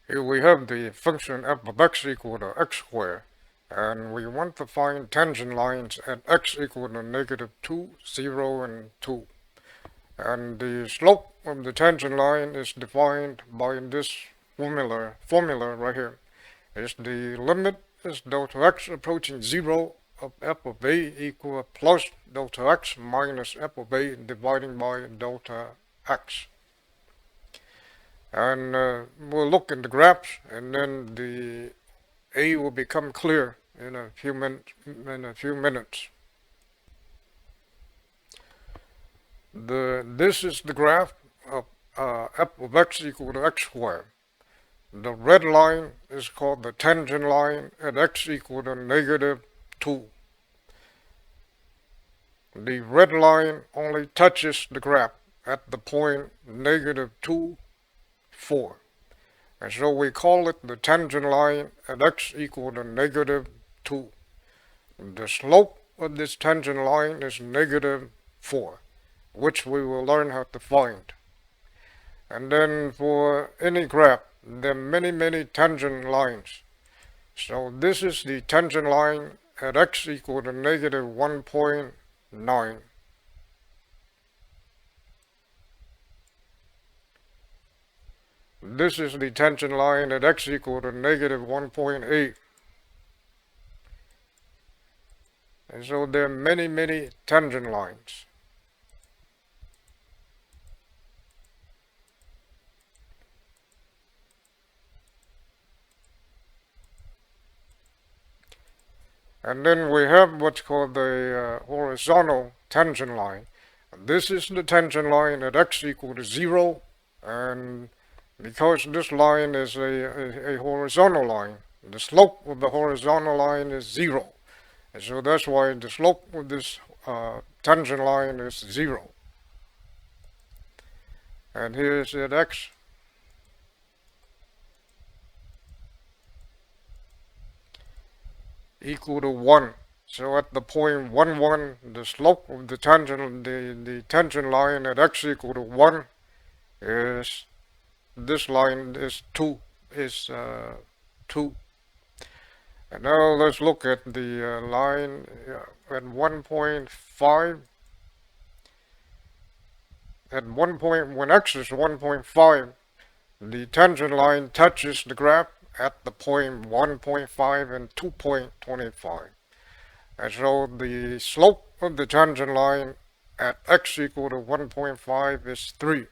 Here we have the function f of x equal to x squared, and we want to find tangent lines at x equal to -2, 0, and 2. And the slope of the tangent line is defined by this formula right here. Is the limit is delta x approaching 0 of f of a equal plus delta x minus f of a dividing by delta x. And we'll look in the graphs, and then the A will become clear in a few minutes. This is the graph of f of x equal to x squared. The red line is called the tangent line at x equal to -2. The red line only touches the graph at the point -2, 4. And so we call it the tangent line at x equal to -2. The slope of this tangent line is -4, which we will learn how to find. And then for any graph, there are many tangent lines. So this is the tangent line at x equal to -1.9. This is the tangent line at x equal to -1.8. And so there are many tangent lines. And then we have what's called the horizontal tangent line. This is the tangent line at x equal to 0, and because this line is a horizontal line, the slope of the horizontal line is 0. And so that's why the slope of this tangent line is 0. And here's at x. Equal to 1. So at the point 1, 1, the slope of the tangent line at x equal to 1 is, this line is 2, And now let's look at the line at 1.5. When x is 1.5, the tangent line touches the graph at the point 1.5 and 2.25. And so the slope of the tangent line at x equal to 1.5 is 3.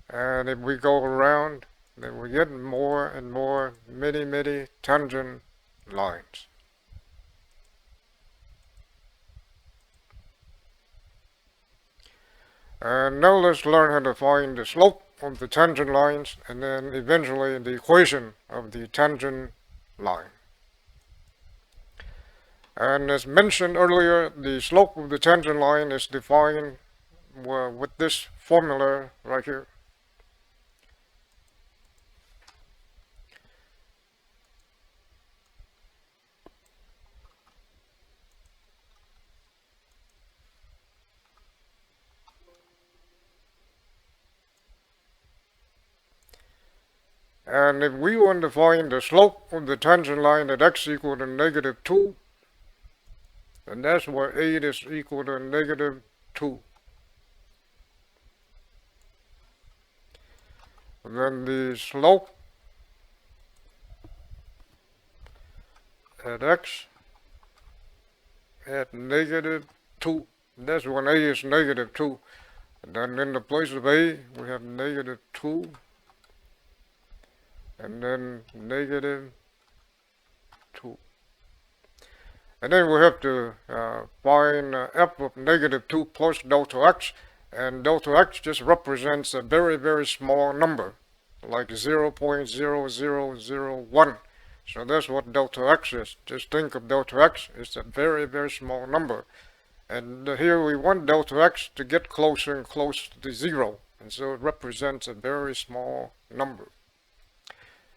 And if we go around, then we get more and more many tangent lines. And now let's learn how to find the slope of the tangent lines, and then eventually the equation of the tangent line. And as mentioned earlier, the slope of the tangent line is defined with this formula right here. And if we want to find the slope of the tangent line at x equal to -2, then that's where 8 is equal to -2. Then the slope at x at -2, that's when a is -2. And then in the place of a, we have -2. And then -2. And then we have to find f of -2 plus delta x, and delta x just represents a very small number, like 0.0001. So that's what delta x is. Just think of delta x, it's a very small number. And here we want delta x to get closer and closer to 0, and so it represents a very small number.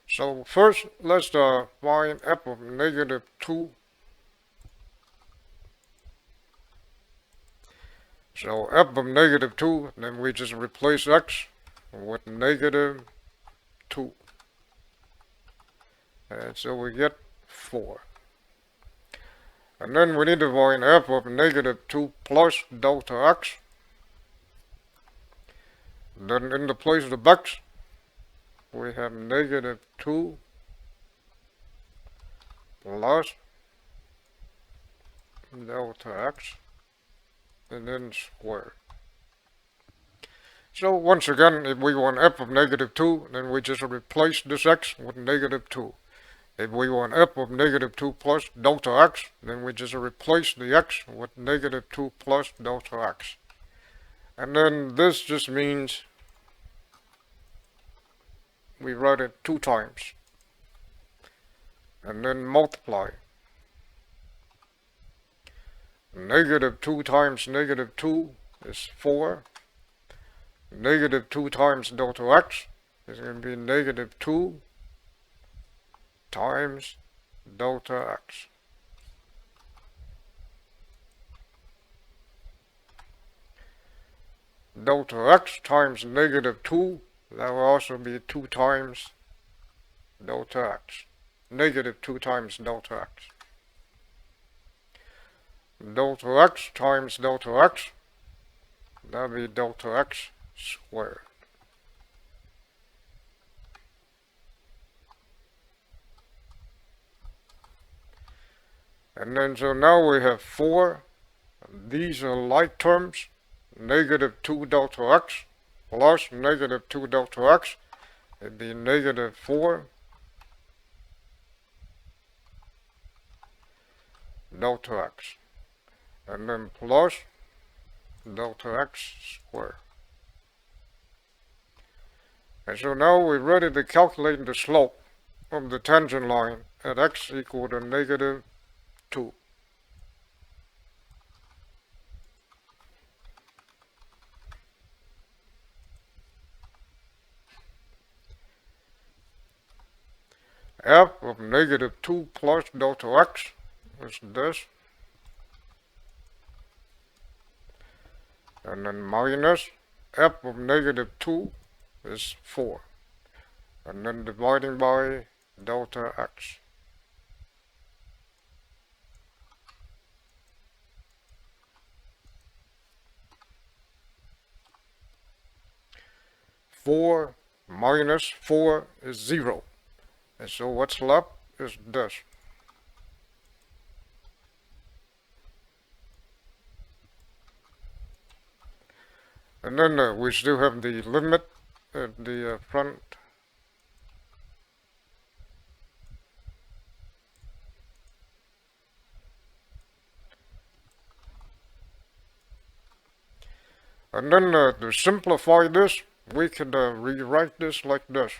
So first, let's find f of -2. So f of -2, then we just replace x. with negative 2. And so we get 4. And then we need to find f of negative 2 plus delta x. Then in the place of x, we have negative 2 plus delta x, and then square. So once again, if we want f of negative 2, then we just replace this x with negative 2. If we want f of negative 2 plus delta x, then we just replace the x with negative 2 plus delta x. And then this just means we write it 2 times. And then multiply. Negative 2 times negative 2 is 4. Negative 2 times delta x is going to be negative 2 times delta x. Delta x times negative 2, that will also be 2 times delta x. Negative 2 times delta x. Delta x times delta x, that will be delta x squared. And then so now we have 4. These are like terms. Negative 2 delta x plus negative 2 delta x. It'd be negative 4 delta x. And then plus delta x squared. And so now we're ready to calculate the slope of the tangent line at x equal to negative 2. F of negative 2 plus delta x is this. And then minus f of negative 2 is 4. And then dividing by delta x. Four minus 4 is 0. And so what's left is this. And then we still have the limit at the front. And then to simplify this, we could rewrite this like this.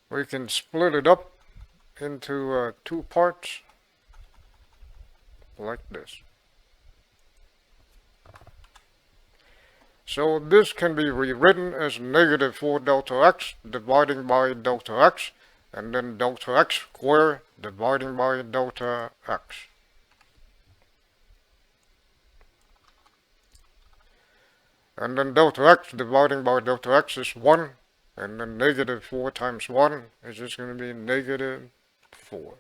We can split it up into 2 parts like this. So this can be rewritten as negative 4 delta x dividing by delta x, and then delta x squared dividing by delta x. And then delta x dividing by delta x is 1, and then negative 4 times 1 is just going to be negative 4.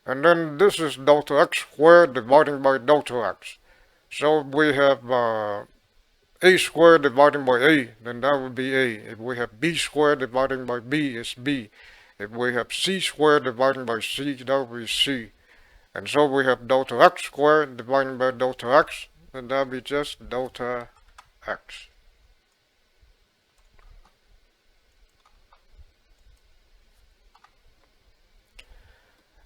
And then this is delta x squared dividing by delta x. So if we have a squared dividing by a, then that would be a. If we have b squared dividing by b, it's b. If we have c squared dividing by c, that would be c. And so we have delta x squared dividing by delta x, and that would be just delta x.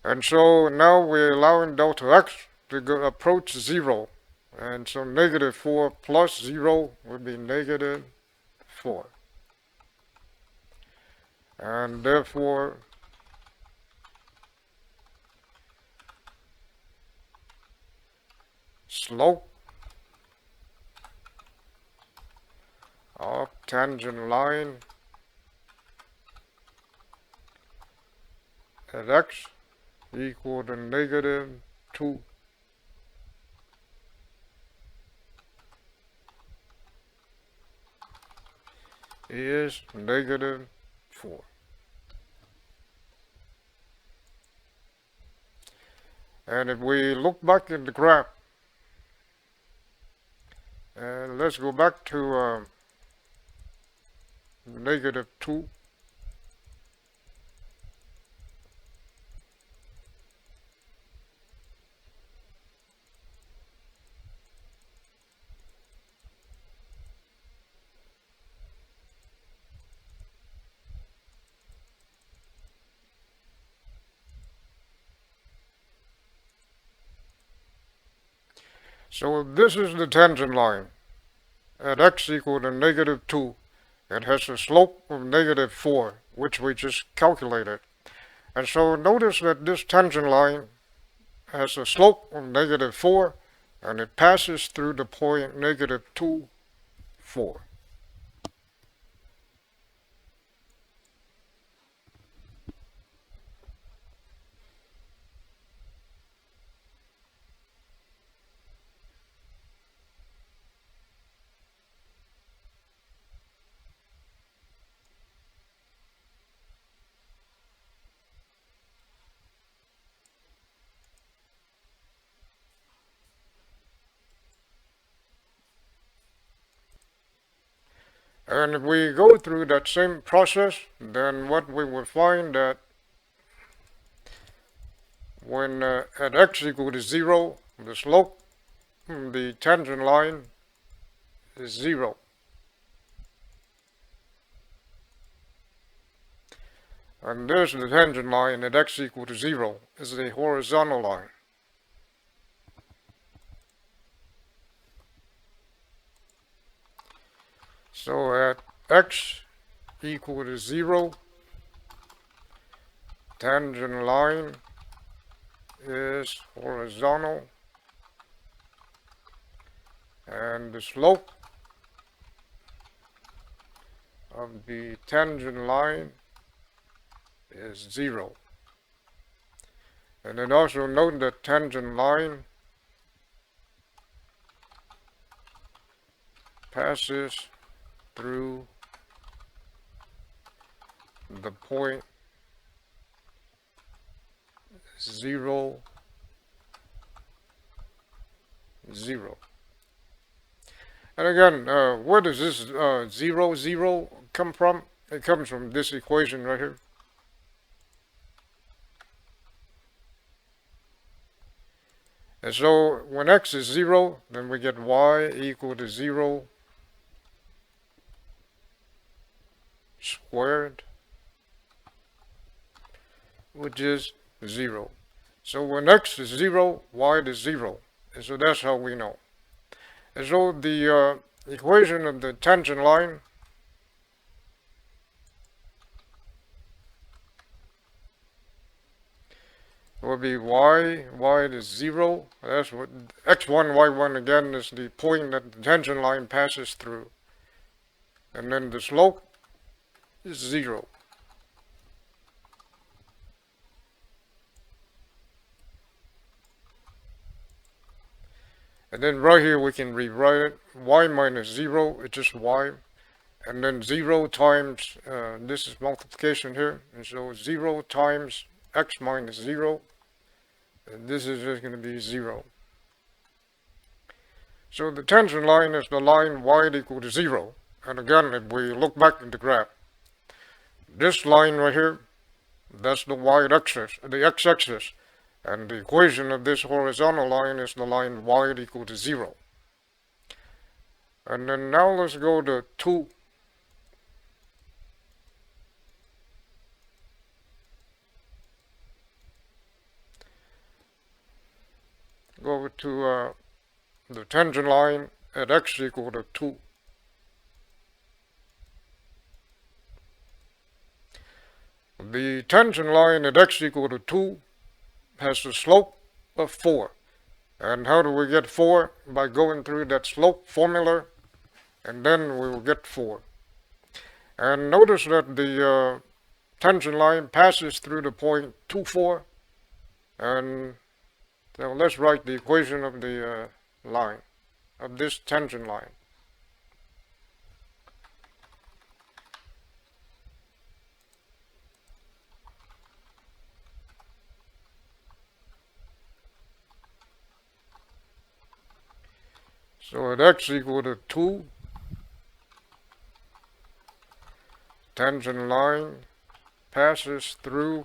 And so now we're allowing delta x to approach 0. And so negative 4 plus 0 would be negative 4. And therefore, slope of tangent line at x equal to negative 2. Is negative 4. And if we look back at the graph, and let's go back to negative 2. So if this is the tangent line at x equal to negative 2, it has a slope of negative 4, which we just calculated. And so notice that this tangent line has a slope of negative 4, and it passes through the point negative 2, 4. And if we go through that same process, then what we will find that when at x equal to 0, the slope, the tangent line is 0. And there's the tangent line at x equal to 0, is the horizontal line. So at x equal to 0, tangent line is horizontal, and the slope of the tangent line is 0. And then also note that tangent line passes through the point 0, 0. And again, where does this 0, 0 come from? It comes from this equation right here. And so when x is 0, then we get y equal to 0 squared, which is 0. So when x is 0, y is 0. And so that's how we know. And so the equation of the tangent line will be y is 0. That's what x1, y1 again is the point that the tangent line passes through. And then the slope is 0. And then right here we can rewrite it. Y minus 0 is just y. And then 0 times, this is multiplication here. And so 0 times x minus 0. And this is just going to be 0. So the tangent line is the line y equal to 0. And again, if we look back in the graph, this line right here, that's the y-axis, the x-axis. And the equation of this horizontal line is the line y equal to 0. And then now let's go to 2. Go to the tangent line at x equal to 2. The tangent line at x equal to 2 has a slope of 4. And how do we get 4? By going through that slope formula, and then we will get 4. And notice that the tangent line passes through the point 2, 4, and so let's write the equation of the line, of this tangent line. So at x equal to 2, tangent line passes through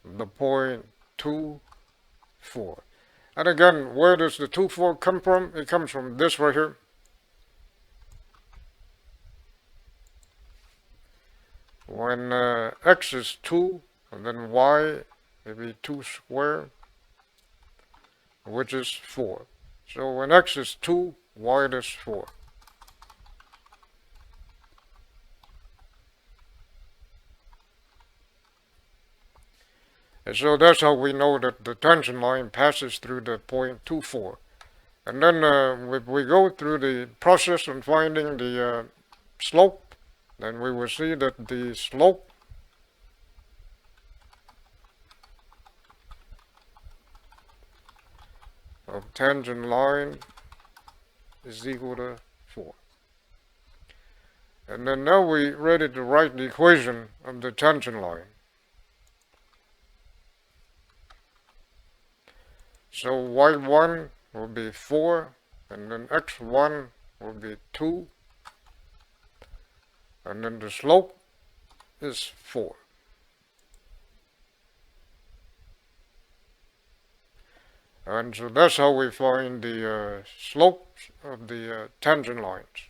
the point 2, 4. And again, where does the 2, 4 come from? It comes from this right here. When x is 2, and then y will be 2 squared, which is 4. So when x is 2, y is 4. And so that's how we know that the tangent line passes through the point 2, 4. And then if we go through the process of finding the slope, then we will see that the slope of tangent line is equal to 4. And then now we're ready to write the equation of the tangent line. So y1 will be 4, and then x1 will be 2, and then the slope is 4. And so that's how we find the slopes of the tangent lines.